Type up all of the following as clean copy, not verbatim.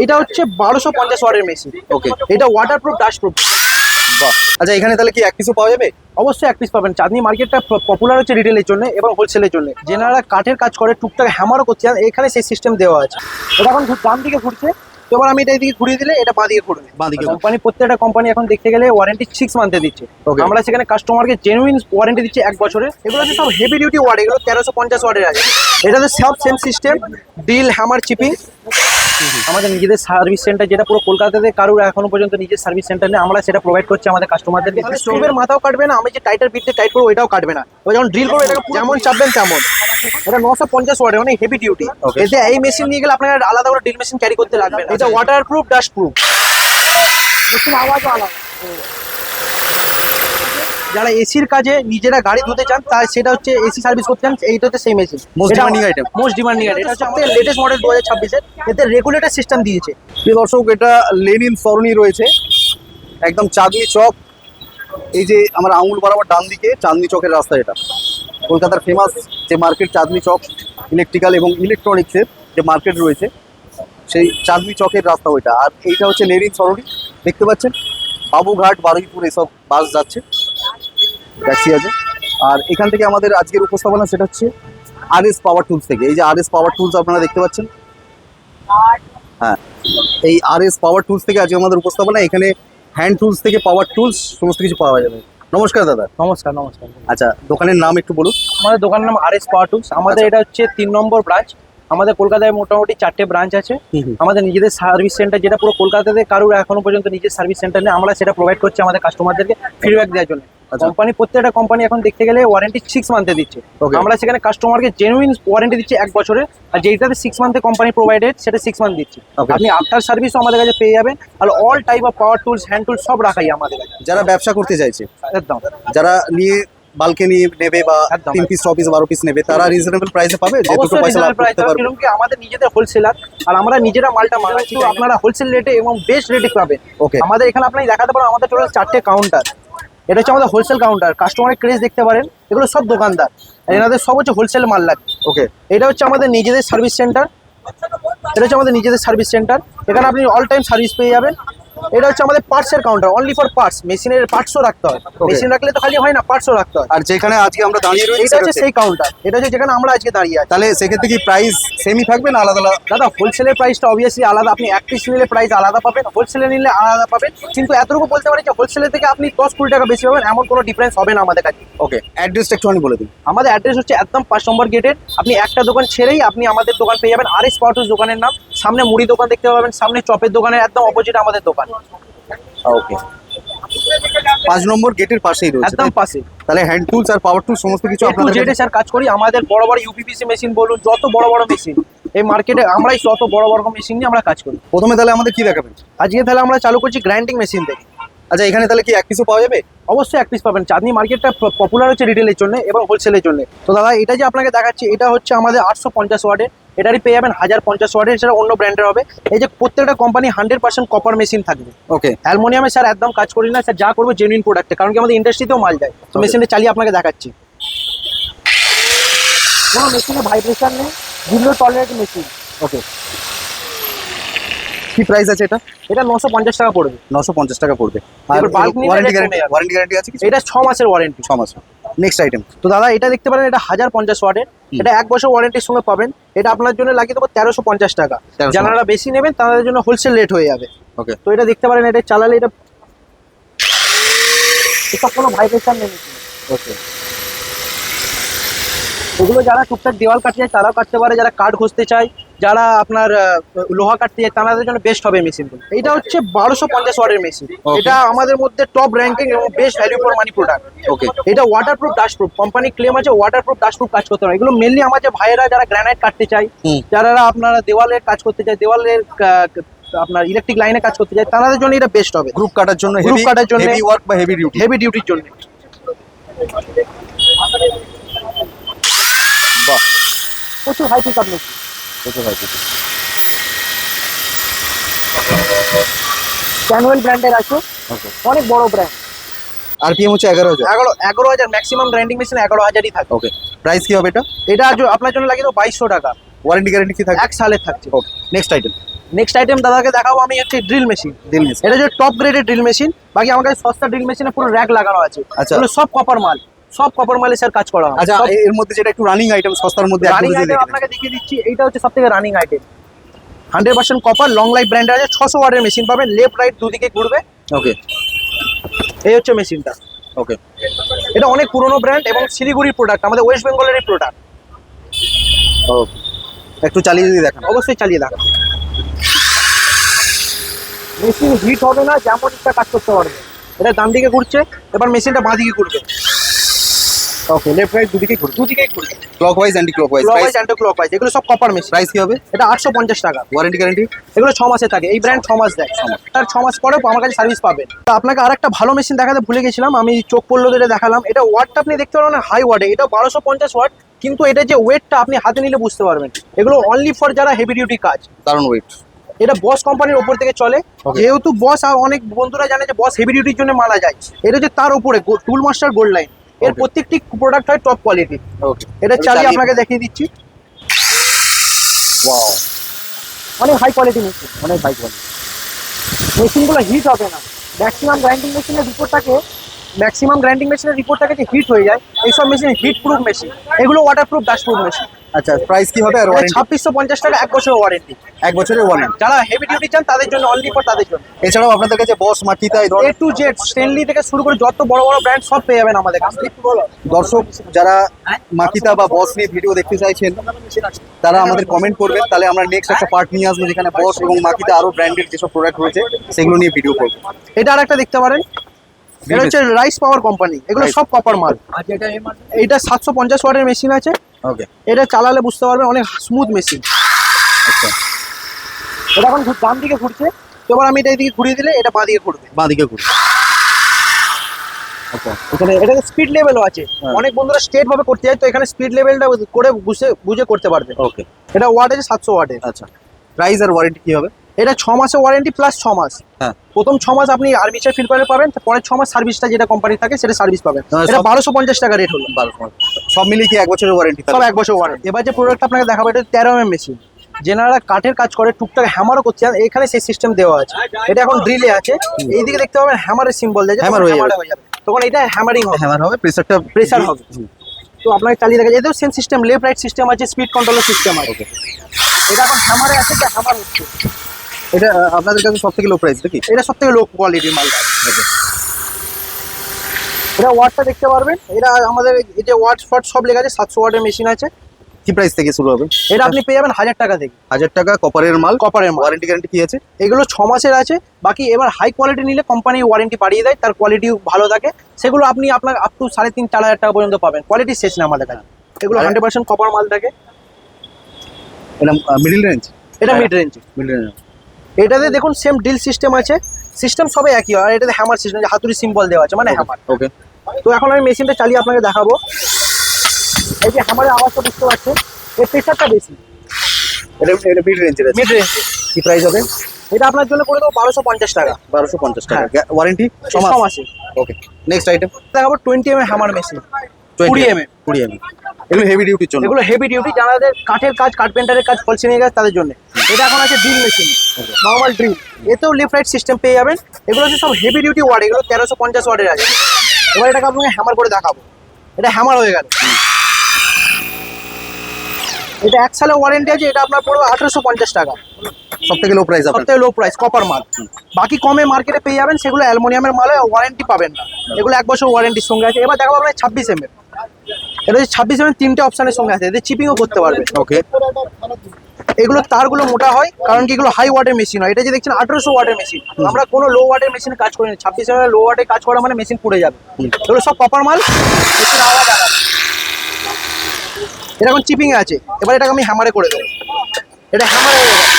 এটা হচ্ছে 1250 ওয়াটের মেশিন। ওকে, এটা ওয়াটারপ্রুফ ডাস্টপ্রুফ। বাহ। আচ্ছা, এখানে তাহলে কি এক পিসও পাওয়া যাবে? অবশ্যই এক পিস পাবেন। চাঁদনি মার্কেটটা পপুলার হচ্ছে রিটেলের জন্য এবং হোলসেলের জন্য। যেনারা কাঠের কাজ করে টুকটাক হ্যামারও করতে চান, এখানে সেই সিস্টেম দেওয়া আছে। এটা এখন ডান দিকে ঘুরছে, এবার আমি এটা এদিকে ঘুরিয়ে দিলে এটা বাঁ দিকে ঘুরবে। বাঁদিকে কোম্পানি প্রত্যেকটা কোম্পানি এখন দেখতে গেলে ওয়ারেন্টি 6 মান্থে দিচ্ছে। Okay. আমরা সেখানে কাস্টমারকে জেনুইন ওয়ারেন্টি দিচ্ছি 1 বছরের। এগুলো হচ্ছে সব হেভি ডিউটি ওয়ার্ড, এগুলো 1350 ওয়াটের আছে। এটাতে সব same system, drill, hammer, chipping. আমাদের নিজেদের সার্ভিস সেন্টার, যেটা পুরো কলকাতাতে কারোর এখনো পর্যন্ত নিজের সার্ভিস সেন্টার নেই, আমরা সেটা প্রোভাইড করছি আমাদের কাস্টমারদেরকে। স্টোভের মাথাও কাটবে না, আমি যে টাইটার বিটতে টাইট করবো এটাও কাটবে না। ও যখন ড্রিল করবো এটাকে যেমন চাপবেন তেমন। এটা 950 ওয়াটের, মানে হেভি ডিউটি। Okay. এতে এই মেশিন নিয়ে গেলে আপনার আলাদা করে ড্রিল মেশিন ক্যারি করতে লাগবে না। এটা ওয়াটারপ্রুফ ডাস্টপ্রুফ। মেশিন আওয়াজও আলাদা। যারা এসির কাজে নিজেরা গাড়ি ধুতে চান, তাই সেটা হচ্ছে এসি সার্ভিস করতে চান, এইটা হচ্ছে সেই machine. Most demanding item. Most demanding item. এটা হচ্ছে আমাদের লেটেস্ট মডেল 2026 এর। এতে রেগুলেটর সিস্টেম দিয়েছে। প্রিয় দর্শক, এটা লেনিন সরণি রয়েছে, একদম চাঁদনি চক। এই যে আমার আঙুল বরাবর ডান দিকে চাঁদনি চকের রাস্তা, এটা কলকাতার ফেমাস যে মার্কেট চাঁদনি চক, ইলেকট্রিক্যাল এবং ইলেকট্রনিক্সের যে মার্কেট রয়েছে, সেই চাঁদনি চকের রাস্তা ওইটা। আর এইটা হচ্ছে লেনিন সরণি, দেখতে পাচ্ছেন বাবুঘাট, বারুইপুর এসব বাস যাচ্ছে, ট্যাক্সি আছে। আর এখান থেকে আমাদের আজকের উপস্থাপনা সেটা হচ্ছে আরএস পাওয়ার টুলস থেকে। এই যে আরএস পাওয়ার টুলস আপনারা দেখতে পাচ্ছেন, হ্যাঁ, এই আরএস পাওয়ার টুলস থেকে আজকে আমাদের উপস্থাপনা। এখানে হ্যান্ড টুলস থেকে পাওয়ার টুলস সমস্ত কিছু পাওয়া যাবে। নমস্কার দাদা। নমস্কার। নমস্কার। আচ্ছা, দোকানের নাম একটু বলুন। আমাদের দোকানের নাম আরএস পাওয়ার টুলস। আমাদের আচ্ছা। এটা হচ্ছে 3 নম্বর ব্রাঞ্চ। আমাদের কলকাতায় মোটামুটি 4টে ব্রাঞ্চ আছে। আমাদের নিজেদের সার্ভিস সেন্টার, যেটা পুরো কলকাতাতে কারোর এখনো পর্যন্ত নিজের সার্ভিস সেন্টার নেই, আমরা সেটা প্রোভাইড করছি আমাদের কাস্টমারদেরকে ফিডব্যাক দেওয়ার জন্য। আচ্ছা। কোম্পানি প্রত্যেকটা কোম্পানি এখন দেখতে গেলে ওয়ারেন্টি 6 মান্থে দিচ্ছে। Okay. আমরা সেখানে কাস্টমারকে জেনুইন ওয়ারেন্টি দিচ্ছি 1 বছরের। আর যেটাতে 6 মান্থে কোম্পানি প্রোভাইডেড, সেটা 6 মান্থ দিচ্ছি। Okay. আপনি আফটার সার্ভিসও আমাদের কাছে পেয়ে যাবেন। আর all type of power tools, hand tools সব রাখাই আমাদের কাছে। যারা ব্যবসা করতে চাইছে, একদম যারা নিয়ে বালকে নিয়ে নেবে বা একদম। 3 পিস 6 পিস 12 পিস নেবে, তারা রিজনেবল প্রাইসে পাবে, যে দুটো অবশ্যই পয়সা লাভ রিজনেবল প্রাইস, করতে পারবে। কারণ কি আমাদের নিজেদের হোলসেলার আর আমরা নিজেরা মালটা মানাচ্ছি। আপনারা হোলসেল রেটে এবং বেস্ট রেটে পাবেন। Okay. আমাদের এখানে আপনি দেখাতে পারেন, আমাদের টোটাল 4টে কাউন্টার। এটা হচ্ছে আমাদের হোলসেল কাউন্টার। কাস্টমারের ক্রেজ দেখতে পারেন, এগুলো সব দোকানদার, আর এনাদের সব হচ্ছে হোলসেল মাল লাগে। ওকে, এটা হচ্ছে আমাদের নিজেদের সার্ভিস সেন্টার। এখানে আপনি অল টাইম সার্ভিস পেয়ে যাবেন। এটা হচ্ছে আমাদের পার্টসের কাউন্টার, অনলি ফর পার্টস। মেশিনের পার্টসও রাখতে হয়, মেশিন রাখলে তো খালি হয় না, পার্টসও রাখতে হয়। আর যেখানে আজকে আমরা দাঁড়িয়ে রয়েছি এটা হচ্ছে সেই কাউন্টার, এটা হচ্ছে যেখানে আমরা আজকে দাঁড়িয়ে আছি। তাহলে সেক্ষেত্রে কি প্রাইস সেমই থাকবে না আলাদা আলাদা? দাদা, হোলসেলের প্রাইসটা অবভিয়াসলি আলাদা। আপনি 1 পিস নিলে প্রাইস আলাদা পাবেন, হোলসেলে নিলে আলাদা পাবেন। কিন্তু এতটুকু বলতে পারি যে হোলসেলের থেকে আপনি 10-20 টাকা বেশি পাবেন, এমন কোনো ডিফারেন্স হবে না আমাদের কাছে। ওকে, অ্যাড্রেসটা একটুখানি বলে দিন। আমাদের অ্যাড্রেস হচ্ছে একদম 5 নম্বর গেটের। আপনি একটা দোকান ছেড়েই আপনি আমাদের দোকান পেয়ে যাবেন। আরএস পাওয়ার টুলস দোকানের নাম। সামনে মুড়ি দোকান দেখতে পাবেন, সামনে চপের দোকানের একদম অপোজিট আমাদের দোকান। ওকে, 5 নম্বর গেটের পাশেই রয়েছে, একদম পাশে। তাহলে হ্যান্ড টুলস আর পাওয়ার টুলস সমস্ত কিছু আপনাদের জেডে স্যার কাজ করি। আমাদের বড় বড় ইউপিপিসি মেশিন বলুন, যত বড় বড় মেশিন এই মার্কেটে, আমরাই যত বড় বড় মেশিন নিয়ে আমরা কাজ করি। প্রথমে তাহলে আমাদের কি দেখাবেন? আজকে তাহলে আমরা চালু করছি গ্রাইন্ডিং মেশিন থেকে। আচ্ছা, এখানে তাহলে কি এক পিসও পাওয়া যাবে? অবশ্যই এক পিস পাবেন। চাঁদনি মার্কেটটা পপুলার হচ্ছে রিটেলের জন্য এবং হোলসেলের জন্য। তো দাদা, এটা যে আপনাকে দেখাচ্ছি, এটা হচ্ছে আমাদের 850 ওয়াটের। এটারই পেয়ে যাবেন 1050 ওয়াটের, সেটা অন্য ব্র্যান্ডের হবে। এই যে প্রত্যেকটা কোম্পানি 100% কপার মেশিন থাকবে। ওকে, অ্যালুমিনিয়ামে স্যার একদম কাজ করি না স্যার, যা করবো জেনুইন প্রোডাক্টে, কারণ কি আমাদের ইন্ডাস্ট্রিতেও মাল যায়। তো মেশিনটা চালিয়ে আপনাকে দেখাচ্ছি। কোনো মেশিনে ভাইব্রেশন নেই, জিরো টলারেট মেশিন। ওকে, কি প্রাইস আছে এটা? এটা 950 টাকা পড়বে। 950 টাকা পড়বে। আর এবার bulk নিলে ওয়ারেন্টি rate কমে যাবে। গ্যারান্টি আছে কিছু? এটা 6 মাসের ওয়ারেন্টি। 6 মাস। Next item. তো দাদা, এটা দেখতে পারেন, এটা 1050 ওয়াটের। এটা 1 বছর ওয়ারেন্টির সঙ্গে পাবেন। এটা আপনার জন্য লাগিয়ে দেবো 1350 টাকা। 1350 যারা বেশি নেবেন তাদের জন্য হোলসেল রেট হয়ে যাবে। ওকে, তো এটা দেখতে পারেন, এটা চালালে এটা সব কোনো ভাইব্রেশন নেই। ওকে, এগুলো যারা টুকটাক দেওয়াল কাটতে চায় তারাও কাটতে পারে, যারা কাঠ ঘষতে চায়, যারা আপনার লোহা কাটতে চায় তাদের জন্য বেস্ট হবে মেশিনগুলো। এটা হচ্ছে 1250 ওয়াটের মেশিন। Okay. এটা আমাদের মধ্যে টপ র্যাঙ্কিং এবং best value for money product. Okay, এটা ওয়াটারপ্রুফ ডাস্টপ্রুফ, কোম্পানি ক্লেম আছে ওয়াটারপ্রুফ ডাস্টপ্রুফ কাজ করতে হবে। এগুলো মেনলি আমাদের ভাইয়েরা যারা গ্রানাইট কাটতে চায়, যারা আপনারা দেওয়ালের কাজ করতে চায়, দেওয়ালের আপনার ইলেকট্রিক লাইনে কাজ করতে চায়, তাদের জন্য এটা বেস্ট হবে। গ্রুপ কাটার জন্য, Group কাটার জন্য, হেভি ওয়ার্ক বা হেভি ডিউটি। হেভি ডিউটির জন্য। বাহ, প্রচুর হাই পিক আপ মেশিন। কত ভাই কত? ক্যানুয়েল ব্র্যান্ডের আছে, ওকে, অনেক বড় ব্র্যান্ড। আরপিএম হচ্ছে 11,000। 11,000 ম্যাক্সিমাম গ্রাইন্ডিং মেশিন 11,000ই থাকে। ওকে, প্রাইস কি হবে এটা? এটা আপনার জন্য লাগিয়ে দেবো 2200 টাকা। ওয়ারেন্টি গ্যারান্টি কি থাকবে? 1 সালের থাকছে। ওকে, নেক্সট আইটেম। নেক্সট আইটেম দাদাকে দেখাবো আমি হচ্ছে ড্রিল মেশিন। Drill machine. এটা যে টপ গ্রেডের ড্রিল মেশিন, বাকি আমার কাছে সস্তা ড্রিল মেশিনে পুরো র্যাক লাগানো আছে। আচ্ছা। এগুলো সব কপার মাল, সব কপার মালে স্যার কাজ করা হয়। আচ্ছা, এর মধ্যে যেটা একটু রানিং আইটেম সস্তার মধ্যে রানিং আইটেম আপনাকে দেখিয়ে দিচ্ছি, এইটা হচ্ছে সবথেকে running item. 100% copper, long life ব্র্যান্ডের আছে। 600 ওয়াটের মেশিন পাবেন, লেফট রাইট দুদিকে ঘুরবে। ওকে এই হচ্ছে মেশিনটা। ওকে, এটা অনেক পুরনো ব্র্যান্ড এবং শিলিগুড়ির প্রোডাক্ট, আমাদের ওয়েস্ট বেঙ্গলেরই প্রোডাক্ট। ওকে, একটু চালিয়ে যদি দেখান। অবশ্যই চালিয়ে দেখান। মেশিন হিট হবে না, যেমন ইচ্ছা কাজ করতে পারবে। এটা ডান দিকে ঘুরছে, এবার মেশিনটা বাঁ দিকে ঘুরবে। ওকে, লেফট রাইট দুদিকেই ঘুরবে। দুদিকেই ঘুরবে, clockwise anti clockwise. Clockwise anti clockwise. এগুলো সব কপার মেশিন। প্রাইস কি হবে? এটা 850 টাকা। Warranty guarantee? এগুলো 6 মাসে থাকে, এই ব্র্যান্ড 6 মাস দেয়। তার 6 মাস পরেও আমার কাছে সার্ভিস পাবেন। তা আপনাকে আরেকটা ভালো মেশিন দেখাতে ভুলে গেছিলাম, আমি চোখ পড়লো যেটা দেখালাম। এটা ওয়াটটা আপনি দেখতে পারেন হাই ওয়াটে, এটা 1250 ওয়াট, কিন্তু এটা যে ওয়েটটা আপনি হাতে নিলে বুঝতে পারবেন। এগুলো অনলি ফর যারা হেভি ডিউটি কাজ। দারুণ ওয়েট। এটা বস কোম্পানির ওপর থেকে চলে। যেহেতু বস, আর অনেক বন্ধুরা জানে যে বস হেভি ডিউটির জন্য মালা যায়, এটা হচ্ছে তার উপরে টুল মাস্টার গোল্ড লাইন। এর প্রত্যেকটি প্রোডাক্ট হয় টপ কোয়ালিটি। ওকে, এটা চালিয়ে আপনাকে দেখিয়ে দিচ্ছি। ওয়াও, অনেক হাই কোয়ালিটি মেশিন, অনেক হাই কোয়ালিটি। মেশিনগুলো হিট হবে না। ম্যাক্সিমাম গ্রাইন্ডিং মেশিনের রিপোর্টটাকে যে হিট হয়ে যায়, এইসব মেশিন হিট প্রুফ মেশিন। এগুলো water proof, dust proof machine. আচ্ছা, প্রাইস কি হবে আর ওয়ারেন্টি? 2650 টাকা, 1 বছরের ওয়ারেন্টি। 1 বছরের ওয়ারেন্টি। যারা হেভি ডিউটি চান তাদের জন্য, অনলি ফর তাদের জন্য। এছাড়াও আপনাদের কাছে বস, মাকিতা, এই এ ধরনের টু জেড, স্টেনলি থেকে শুরু করে যত বড় বড় ব্র্যান্ড সব পেয়ে যাবেন আমাদের কাছে। দর্শক যারা মাকিতা বা বস নিয়ে ভিডিও দেখতে চাইছেন তারা আমাদের কমেন্ট করবেন, তাহলে আমরা নেক্সট একটা পার্ট নিয়ে আসবো যেখানে বস এবং মাকিতা আরো ব্র্যান্ডের যেসব প্রোডাক্ট রয়েছে সেগুলো নিয়ে ভিডিও করবো। এটা আর একটা দেখতে পারেন, এটা হচ্ছে রাইস পাওয়ার কোম্পানি। এগুলো সব কপার মাল। এটা 750 ওয়াটের মেশিন আছে। ওকে, এটা চালালে বুঝতে পারবেন অনেক স্মুথ মেশিন। আচ্ছা, এটা এখন ডান দিকে ঘুরছে, তো এবার আমি এটা এদিকে ঘুরিয়ে দিলে এটা বাঁ দিকে ঘুরবে। বাঁ দিকে ঘুরবে। আচ্ছা, এখানে এটাতে স্পিড লেভেলও আছে। হ্যাঁ। অনেক বন্ধুরা স্টেট ভাবে করতে যায়, তো এখানে স্পিড লেভেলটা করে বুঝে করতে পারবে। ওকে, এটা ওয়াট আছে 700 ওয়াটের। আচ্ছা, প্রাইস আর ওয়ারেন্টি কি হবে? এটা 6 মাসের ওয়ারেন্টি প্লাস 6 মাস। হ্যাঁ, প্রথম 6 মাস আপনি আর্মিচার ফিল করে পাবেন, পরের 6 মাস সার্ভিসটা যেটা কোম্পানি থাকে সেটা সার্ভিস পাবেন। মানে এটা সব- 1250 টাকা রেট হলো। 12 সব মিলিয়ে কি 1 বছরের ওয়ারেন্টি? সব 1 বছর ওয়ারেন্টি। এবার যে প্রোডাক্ট আপনাকে দেখাবো, এটা 13 মেশিন। যেনারা কাঠের কাজ করে, টুকটাক হ্যামারও করতে চান, এখানে সেই সিস্টেম দেওয়া আছে। এটা এখন ড্রিলে আছে। এইদিকে দেখতে পাবেন হ্যামারের সিম্বল দেয়, Hammer হয়ে যাবে। তখন এটা হ্যামারিং হবে। হ্যামার হবে, প্রেসারটা প্রেসার হবে। তো আপনাকে চালিয়ে দেখা যায়, এতেও same system, left right system আছে, স্পিড কন্ট্রোলের সিস্টেম আছে। এটা এখন হ্যামারে আছে, এটা হ্যামার হচ্ছে। এটা আপনাদের কাছে সব থেকে লো প্রাইস নাকি? এটা সব থেকে লো কোয়ালিটির মাল। এটা ওয়াটটা দেখতে পারবেন, এটা আমাদের এই যে ওয়াট ফট সব লেখা আছে। 700 ওয়াটের মেশিন আছে। কি প্রাইস থেকে শুরু হবে? এটা আপনি পেয়ে যাবেন 1000 টাকা থেকে। 1000 টাকা কপারের মাল। কপারের মাল। ওয়ারেন্টি গ্যারান্টি কি আছে? এগুলো 6 মাসের আছে। বাকি এবার হাই কোয়ালিটি নিলে কোম্পানি ওয়ারেন্টি বাড়িয়ে দেয়, তার কোয়ালিটি ভালো থাকে। সেগুলো আপনি আপনার আপ টু 3,500-4,000 টাকা পর্যন্ত পাবেন। কোয়ালিটি শেষ না আমাদের কাছে। এগুলো 100% কপার মাল থাকে। এটা মিডল রেঞ্জ? এটা মিড রেঞ্জ। Middle range. এটাতে দেখুন সেম ডিল সিস্টেম আছে। সিস্টেম সবে একই হয়। আর এটাতে হ্যামার সিস্টেম, হাতুড়ি সিম্বল দেওয়া আছে, মানে হ্যামার। ওকে, তো এখন আমি মেশিনটা চালিয়ে আপনাকে দেখাবো। এই যে হ্যামারের আওয়াজটা বুঝতে পারছেন, এর প্রেশারটা বেশি। এটা মিড রেঞ্জের আছে। Mid range. কি প্রাইস হবে? এটা আপনার জন্য করে দেবো 1250 টাকা। 1250 টাকা। হ্যাঁ। ওয়ারেন্টি 6 মাসে। ওকে, নেক্সট আইটেম। দেখাবো 20 mm hammer machine. 20 mm। 20 mm। এগুলো হেভি ডিউটির জন্য। এগুলো হেভি ডিউটি, যাদের কাঠের কাজ, কার্পেন্টারের কাজ, ফলসিংয়ের কাজ, তাদের জন্য। এটা এখন আছে ড্রিল মেশিন, নর্মাল ড্রিল। এতেও লেফট রাইট সিস্টেম পেয়ে যাবেন। এগুলো হচ্ছে সব হেভি ডিউটি ওয়ার্ড, এগুলো 1350 ওয়ার্ডের আছে। এবার এটাকে আপনাকে হ্যামার করে দেখাবো। এটা হ্যামার হয়ে গেল। এটা 1 সালের ওয়ারেন্টি আছে। এটা আপনার পড়বে 1850 টাকা। সব থেকে লো প্রাইস সব আপনার। থেকে লো প্রাইস, কপার মাল। বাকি কমে মার্কেটে পেয়ে যাবেন, সেগুলো অ্যালুমিনিয়ামের মালে ওয়ারেন্টি পাবেন না। এগুলো 1 বছর ওয়ারেন্টির সঙ্গে আছে। এবার দেখাবো আপনার 26 mm। এটা হচ্ছে 26 mm, 3টে অপশনের সঙ্গে আছে। এতে চিপিংও করতে পারবেন। ওকে, এগুলো তারগুলো মোটা হয়, কারণ কি এগুলো হাই ওয়াটের মেশিন হয়। এটা যে দেখছেন 1800 ওয়াটের মেশিন। আমরা কোনো লো ওয়াটের মেশিনে কাজ করি না। 26 mm লো ওয়াটে কাজ করা মানে মেশিন পুড়ে যাবে। এগুলো সব কপার মাল। মেশিন আওয়াজ আলাদা। এটা এখন চিপিং এ আছে। এবার এটাকে আমি হ্যামারে করে দেবো। এটা হ্যামারে হয়ে গেছে।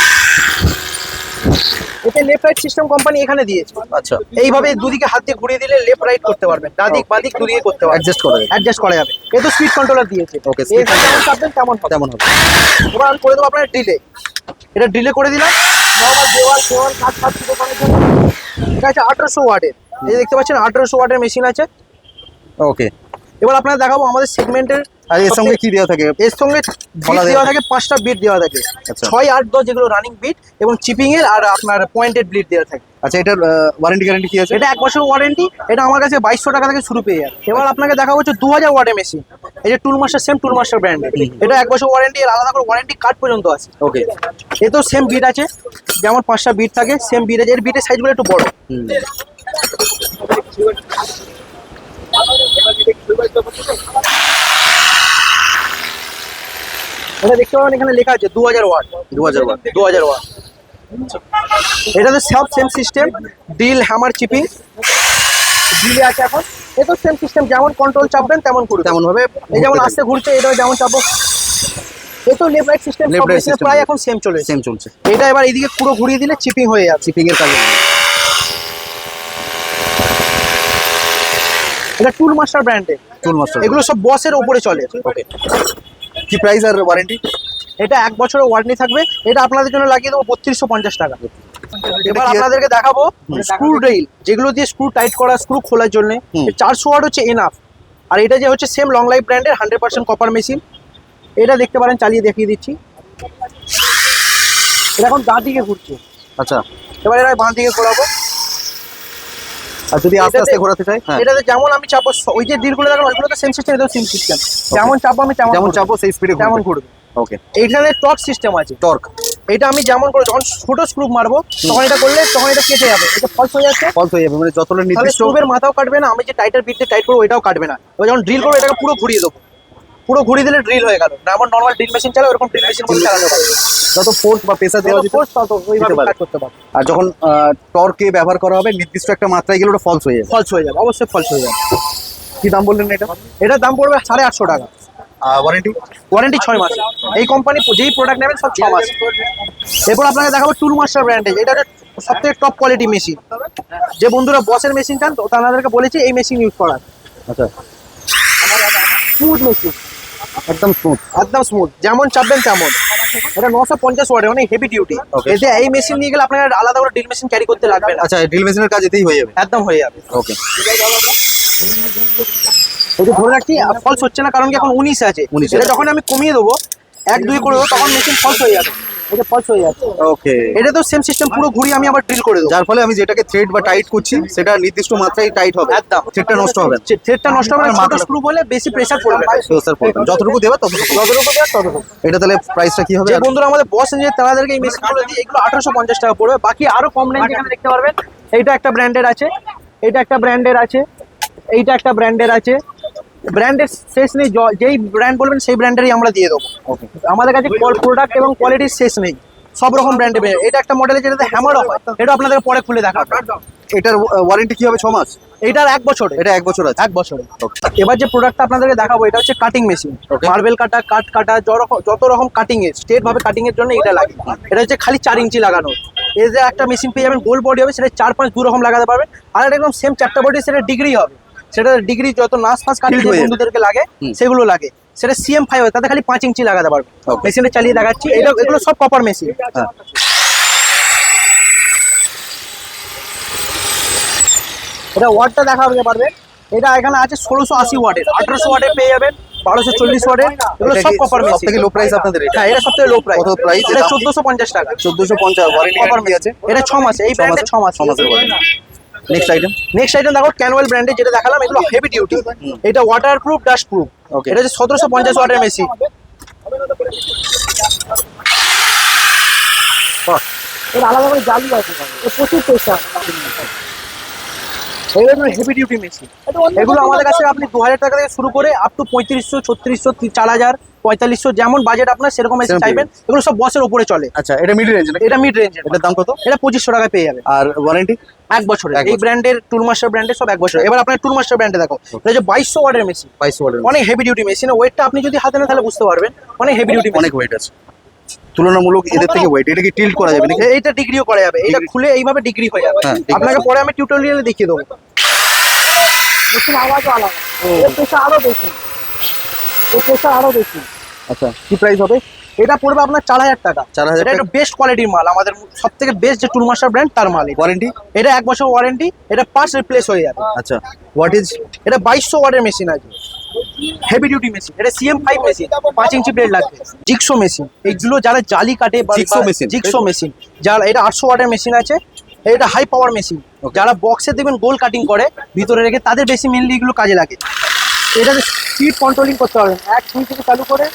এতে লেফট রাইট সিস্টেম কোম্পানি এখানে দিয়েছে। আচ্ছা, এইভাবে দুদিকে হাত দিয়ে ঘুরিয়ে দিলে লেফট রাইট করতে পারবেন, ডাদিক বাদিক দুদিকে করতে পারবেন। অ্যাডজাস্ট করা যাবে। অ্যাডজাস্ট করা যাবে। এ তো স্পিড কন্ট্রোলার দিয়েছে। Okay, speed যেমন চাপবেন তেমন হবে। তেমন হবে। এবার আমি করে দেবো আপনার ডিলে। এটা ডিলে করে দিলাম। নর্মাল দেওয়াল কাজ শুরু করার জন্য। এটা আছে 1800 ওয়াটের। এই যে দেখতে পাচ্ছেন 1800 ওয়াটের মেশিন আছে। ওকে, এবার আপনারা দেখাবো আমাদের সেগমেন্টের আর এর সঙ্গে কি দেওয়া থাকে? এর সঙ্গে বলা বিট দেওয়া থাকে, 5টা বিট দেওয়া থাকে, আচ্ছা। 6, 8, 10 যেগুলো রানিং বিট এবং চিপিং এর আর আপনার পয়েন্টেড বিট দেওয়া থাকে। আচ্ছা, এটার ওয়ারেন্টি গ্যারান্টি কি আছে? এটা 1 বছর ওয়ারেন্টি। এটা আমার কাছে 2200 টাকা থেকে শুরু পেয়ে যাবে। এবার আপনাকে দেখা হচ্ছে 2000 ওয়াটের মেশিন, এই যে টুল মাস্টার, সেম টুল মাস্টার ব্র্যান্ডের। এটা 1 বছর ওয়ারেন্টি, এর আলাদা করে ওয়ারেন্টি কার্ড পর্যন্ত আছে। ওকে। এ তো সেম বিট আছে, যেমন 5টা বিট থাকে সেম বিট আছে। এর বিটের সাইজগুলো একটু বড়। এটা দেখতে পাবেন এখানে লেখা আছে 2000 ওয়াট। 2000 ওয়াট। 2000 ওয়াট। এটাতে সব same system, drill, hammer, chipping delay আছে এখন। এ তো সেম সিস্টেম, যেমন কন্ট্রোল চাপবেন তেমন করবে, তেমন ভাবে এই যেমন আস্তে ঘুরছে, এটা যেমন চাপো। এ তো left right system, Left right system প্রায় এখন সেম চলে। সেম চলছে। এটা এবার এইদিকে পুরো ঘুরিয়ে দিলে চিপিং হয়ে যাবে। চিপিং এর কাজে এটা টুল মাস্টার ব্র্যান্ডের, টুল মাস্টার। এগুলো সব বসের উপরে চলে। ওকে। কি প্রাইস আর ওয়ারেন্টি? এটা 1 বছরের ওয়ারেন্টি থাকবে। এটা আপনাদের জন্য লাগিয়ে দেবো 3250 টাকা। এবার কি আছে? আপনাদেরকে দেখাবো স্ক্রু ড্রিল, যেগুলো দিয়ে স্ক্রু টাইট করা, স্ক্রু খোলার জন্য। 400 ওয়াট হচ্ছে এনাফ। আর এটা যে হচ্ছে সেম লং লাইফ ব্র্যান্ডের 100% কপার মেশিন। এটা দেখতে পারেন, চালিয়ে দেখিয়ে দিচ্ছি। এটা এখন ডান দিকে ঘুরছে। আচ্ছা। এবার এটা বাঁ দিকে ঘোরাবো। আর যদি আস্তে আস্তে ঘোরাতে চাই? হ্যাঁ, এটাতে যেমন আমি চাপো, ওই যে ড্রিলগুলো দেখেন ওইগুলো তো সেম সিস্টেম, এটাও সেম সিস্টেম। যেমন চাপো আমি যেমন তেমন চাপো সেই স্পিডে তেমন ঘুরবে। ওকে। এইখানে টর্ক সিস্টেম আছে। টর্ক। এটা আমি যেমন করে যখন ছোট স্ক্রু মারবো তখন এটা করলে তখন এটা কেটে যাবে, এটা ফলস হয়ে যাচ্ছে। ফলস হয়ে যাবে, মানে যতটা তাহলে নির্দিষ্ট। স্ক্রুবের মাথাও কাটবে না, আমি যে টাইটার বিটতে টাইট করবো ওইটাও কাটবে না। এবার যখন ড্রিল করবো এটাকে পুরো ঘুরিয়ে দেবো, পুরো ঘুরিয়ে দিলে ড্রিল হয়ে গেল। না আমার নর্মাল ড্রিল মেশিন চালাও, এরকম ড্রিল মেশিন করে চালাতে পারবে। যত ফোর্স বা প্রেসার দেওয়া যেত ফোর্স তত ওইভাবে দিতে পারবে। কাজ করতে পারবে। আর যখন টর্কে ব্যবহার করা হবে নির্দিষ্ট একটা মাত্রায় গেলে ওটা ফলস হয়ে যাবে। ফলস হয়ে যাবে, অবশ্যই ফলস হয়ে যাবে। কি দাম বললেন এটা? এটার দাম পড়বে 850 টাকা। ওয়ারেন্টি? ওয়ারেন্টি 6 মাস। এই কোম্পানি যেই প্রোডাক্ট নেবেন সব 6 মাস। এরপর আপনাকে দেখাবো টুল মাস্টার ব্র্যান্ডের, এটা সব থেকে টপ কোয়ালিটি মেশিন। যে বন্ধুরা বসের মেশিন চান তো তাদেরকে বলেছি এই মেশিন ইউজ করার। আচ্ছা। স্মুথ মেশিন, একদম স্মুথ। একদম স্মুথ, যেমন চাপবেন তেমন। এটা 950 ওয়াটের, অনেক হেভি ডিউটি। Okay. এতে এই মেশিন নিয়ে গেলে আপনার আলাদা করে ড্রিল মেশিন ক্যারি করতে লাগবে না, আচ্ছা, ড্রিল মেশিনের কাজ এতেই হয়ে যাবে? একদম হয়ে যাবে। ওকে। এই যে ধরে রাখছি ফলস হচ্ছে না, কারণ কি এখন 19 আছে। 19 এটা যখন আমি কমিয়ে দেবো 1, 2 করে দেবো তখন মেশিন ফলস হয়ে যাবে। এটা ফলস হয়ে যাচ্ছে। ওকে। এটা তো সেম সিস্টেম, পুরো ঘুরিয়ে আমি আবার ড্রিল করে দেবো। যার ফলে আমি যেটাকে থ্রেড বা টাইট করছি সেটা নির্দিষ্ট মাত্রায় টাইট হবে, একদম থ্রেডটা নষ্ট হবে না। থ্রেডটা নষ্ট হবে না, ছোট মাথাটা- স্ক্রু বলে বেশি প্রেসার পড়বে না। স্যার, যতটুকু দেবে ততটুকু। যতটুকু দেওয়ার ততটুকু। এটা তাহলে প্রাইসটা কি হবে? যে বন্ধুরা আমাদের বস নিয়ে তাদেরকে এই মেশিনগুলো দিয়ে এগুলো 1850 টাকা পড়বে। বাকি আরো কম রেঞ্জ এখানে দেখতে পারবেন। এইটা একটা ব্র্যান্ডের আছে, এইটা একটা ব্র্যান্ডের আছে, এইটা একটা ব্র্যান্ডের আছে। ব্র্যান্ডের শেষ নেই, যেই ব্র্যান্ড বলবেন সেই ব্র্যান্ডেরই আমরা দিয়ে দেবো। ওকে। আমাদের কাছে প্রোডাক্ট এবং কোয়ালিটির শেষ নেই, সব রকম ব্র্যান্ডে। এটা একটা মডেল যেটাতে হ্যামারও হয়, এটা আপনাদের পরে খুলে দেখাবো। এটার ওয়ারেন্টি কি হবে? 6 মাস? এটার 1 বছরে। এটা 1 বছর আছে। 1 বছরে। এবার যে প্রোডাক্টটা আপনাদেরকে দেখাবো এটা হচ্ছে কাটিং মেশিন। Okay. মার্বেল কাটা, কাট কাটা, যত রকম কাটিং এর স্ট্রেট ভাবে কাটিং এর জন্য এটা লাগে। এটা হচ্ছে খালি 4 ইঞ্চি লাগানো। এই যে একটা মেশিন পেয়ে যাবেন, গোল বডি হবে, সেটা 4-5 দু রকম লাগাতে পারবেন। আর এটা একদম সেম 4টা বডি, সেটা ডিগ্রি হবে। সেটা ডিগ্রি যত নাস ফাস কাটিং Tilt হয়ে যাবে। বন্ধুদেরকে লাগে সেগুলো লাগে। সেটা CM5 হয়, তাতে খালি 5 ইঞ্চি লাগাতে পারবে। Okay. মেশিনটা চালিয়ে দেখাচ্ছি। এগুলো সব কপার মেশিন। হ্যাঁ। এটা ওয়াটটা দেখাতে পারবে। এটা এখানে আছে 1680 ওয়াটের, 1800 ওয়াটের পেয়ে যাবেন, 1240 ওয়াটের। এগুলো এটা সব কি কপার মেশিন। সবথেকে লো প্রাইস আপনাদের এটা? হ্যাঁ, এটা সবথেকে লো প্রাইস। কত price এটা এটা? 1450 টাকা। 1450। ওয়ারেন্টি কপার গ্যারান্টি আছে? এটা 6 মাস। এই ব্র্যান্ডে 6 মাস। 6 মাসের warranty. Next item? Next item দেখো, ক্যানওয়েল ব্র্যান্ডের যেটা দেখালাম, এগুলো হেভি ডিউটি। এটা water proof, dust proof. Okay. এটা হচ্ছে 1750 ওয়াটের মেশিন। এটা আলাদা করে জালি আছে, প্রচুর প্রেসার। এগুলো হেভি ডিউটি মেশিন। এগুলো আমাদের কাছে আপনি 2000 টাকা থেকে শুরু করে আপ টু 3500, 3600, 4000, 4500 যেমন বাজেট আপনার সেরকম মেশিন সেরকম চাইবেন। এগুলো সব বসের উপরে চলে। আচ্ছা, এটা মিড রেঞ্জ নাকি? এটা মিড রেঞ্জের। এটার দাম কত? এটা 2500 টাকায় পেয়ে যাবে। আর ওয়ারেন্টি? 1 বছরে। 1 এই বছর। ব্র্যান্ডের টুল মাস্টার ব্র্যান্ডের সব 1 বছর। এবার আপনার টুল মাস্টার ব্র্যান্ডে দেখো, এটা হচ্ছে 2200 ওয়াটের মেশিন। 22 ওয়াটের। অনেক হেভি ডিউটি মেশিন। ওয়েটটা আপনি যদি হাতে না তাহলে বুঝতে পারবেন, অনেক হেভি ডিউটি। অনেক ওয়েট আছে তুলনামূলক এদের থেকে। ওয়েট এটা কি টিল্ট করা যাবে নাকি? এইটা ডিগ্রিও করা যাবে। এটা খুলে এইভাবে ডিগ্রি হয়ে যাবে। হ্যাঁ, degree। আপনাকে পরে আমি টিউটোরিয়ালে দেখিয়ে দেবো। মেশিন আওয়াজও আলাদা, এর প্রেসার আরো বেশি, এর প্রেসার আরো বেশি। আচ্ছা, কি প্রাইস হবে? এটা পড়বে আপনার 4000 টাকা। 4000 এটা একটু বেস্ট কোয়ালিটির মাল, আমাদের সব থেকে বেস্ট যে টুল মাস্টার ব্র্যান্ড তার মাল। ওয়ারেন্টি? এটা 1 বছর ওয়ারেন্টি, এটা পার্টস রিপ্লেস হয়ে যাবে। আচ্ছা, হোয়াট ইজ? এটা 2200 ওয়াটের মেশিন আছে, হেভি ডিউটি মেশিন। এটা CM5 মেশিন, 5 ইঞ্চি ব্লেড লাগবে। জিক্সো মেশিন, এইগুলো যারা জালি কাটে, Jigsaw machine? জিক্সো মেশিন যারা, এটা 800 ওয়াটের মেশিন আছে। এটা হাই পাওয়ার মেশিন, যারা বক্সে দেখবেন গোল কাটিং করে ভিতরে রেখে, তাদের বেশি মেনলি এগুলো কাজে লাগে। এটাতে স্পিড কন্ট্রোলিং করতে পারবেন, 1-2 থেকে চালু করে।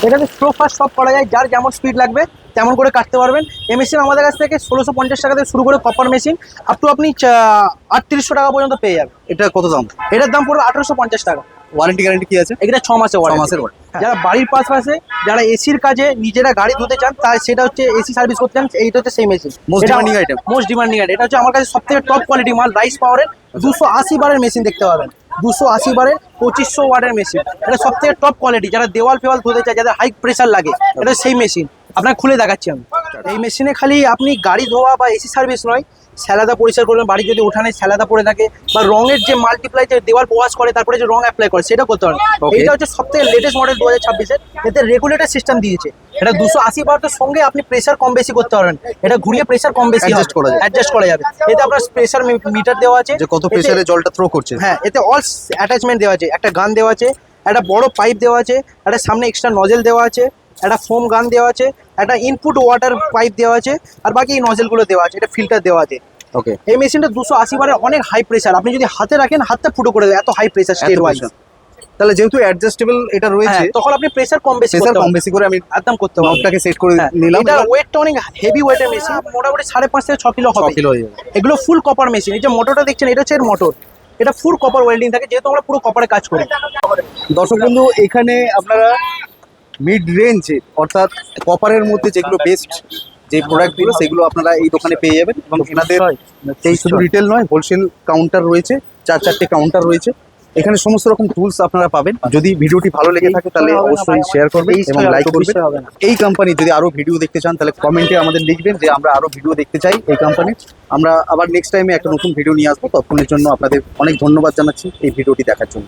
এটাতে স্লো ফাস্ট সব করা যায়, যার যেমন স্পিড লাগবে তেমন করে কাটতে পারবেন। এই মেশিন আমাদের কাছ থেকে 1650 টাকা থেকে শুরু করে কপার মেশিন আপ টু আপনি 3800 টাকা পর্যন্ত পেয়ে যাবেন। এটা কত দাম? এটার দাম পড়বে 1850 টাকা। ওয়ারেন্টি গ্যারান্টি কি আছে? এটা 6 মাসের 6 মাসের warranty। যারা বাড়ির পাশে যারা এসির কাজে নিজেরা গাড়ি ধুতে চান, তাই সেটা হচ্ছে এসি সার্ভিস করতে চান, এইটা হচ্ছে সেই machine. Most demanding item। Most demanding item. এটা হচ্ছে আমার কাছে সবথেকে টপ কোয়ালিটি মাল, রাইস পাওয়ারের 280 বারের মেশিন দেখতে পাবেন। 280 বারের 2500 ওয়াটের মেশিন, এটা সবথেকে টপ কোয়ালিটি। যারা দেওয়াল ফেওয়াল ধুতে চায়, যাদের হাই প্রেসার লাগে, এটা সেই মেশিন। আপনাকে খুলে দেখাচ্ছি আমি। এই মেশিনে খালি আপনি গাড়ি ধোয়া বা এসি সার্ভিস নয়, স্যালাদা পরিষ্কার করবেন, বাড়ি যদি উঠানে স্যালাদা পড়ে থাকে, বা রঙের যে মাল্টিপ্লাই, যে দেওয়াল ওয়াশ করে তারপরে যে রং অ্যাপ্লাই করে, সেটা করতে পারেন। Okay। এটা হচ্ছে সবথেকে লেটেস্ট মডেল 2026-এর। এতে রেগুলেটর সিস্টেম দিয়েছে। এটা 280 বারের সঙ্গে আপনি প্রেসার কম বেশি করতে পারবেন, এটা ঘুরিয়ে প্রেসার কম বেশি Adjust করা যাবে। অ্যাডজাস্ট করা যাবে। এতে আপনার প্রেসার মিটার দেওয়া আছে, যে কত এতে- প্রেসারে জলটা থ্রো করছে। হ্যাঁ, এতে অল অ্যাটাচমেন্ট দেওয়া আছে। একটা গান দেওয়া আছে, একটা বড় পাইপ দেওয়া আছে, একটা সামনে এক্সট্রা নজেল দেওয়া আছে, একটা ফোম গান দেওয়া আছে, একটা ইনপুট ওয়াটার পাইপ দেওয়া আছে, আর বাকি এই নজেলগুলো দেওয়া আছে, এটা ফিল্টার দেওয়া আছে। ওকে। এই মেশিনটা 280 বারের অনেক হাই প্রেসার, আপনি যদি হাতে রাখেন হাতটা ফুটো করে দেবে, এত হাই প্রেসার স্টেট ওয়াইজ। তাহলে যেহেতু অ্যাডজাস্টেবল এটা রয়েছে, তখন আপনি প্রেসার কম বেশি প্রেসার করতে কম পারবেন। বেশি করে আমি একদম করতে পারবেন। নবটাকে সেট করে হ্যাঁ, নিলাম। এটার ওয়েটটা অনেক হেভি ওয়েটের মেশিন, মোটামুটি 5.5 থেকে 6 কিলো হবে। 6 কিলো হয়ে যাবে। এগুলো ফুল কপার মেশিন। এই যে মোটরটা দেখছেন, এটা হচ্ছে এর মোটর, এটা ফুল কপার ওয়েল্ডিং থাকে, যেহেতু আমরা পুরো কপারে কাজ করি। দর্শক বন্ধু, এখানে আপনারা মিড রেঞ্জে অর্থাৎ কপারের মধ্যে যেগুলো বেস্ট যে প্রোডাক্টগুলো, সেগুলো আপনারা এই দোকানে পেয়ে যাবেন। এবং এনাদের এই শুধু রিটেল নয়, হোলসেল কাউন্টার রয়েছে, 4-4টে কাউন্টার রয়েছে। এখানে সমস্ত রকম টুলস আপনারা পাবেন। যদি ভিডিওটি ভালো লেগে থাকে তাহলে অবশ্যই শেয়ার করবেন এবং লাইক করবেন। এই কোম্পানি যদি আরো ভিডিও দেখতে চান তাহলে কমেন্টে আমাদের লিখবেন যে আমরা আরো ভিডিও দেখতে চাই এই কোম্পানির। আমরা আবার নেক্সট টাইমে একটা নতুন ভিডিও নিয়ে আসবো। ততক্ষণের জন্য আপনাদের অনেক ধন্যবাদ জানাচ্ছি এই ভিডিওটি দেখার জন্য।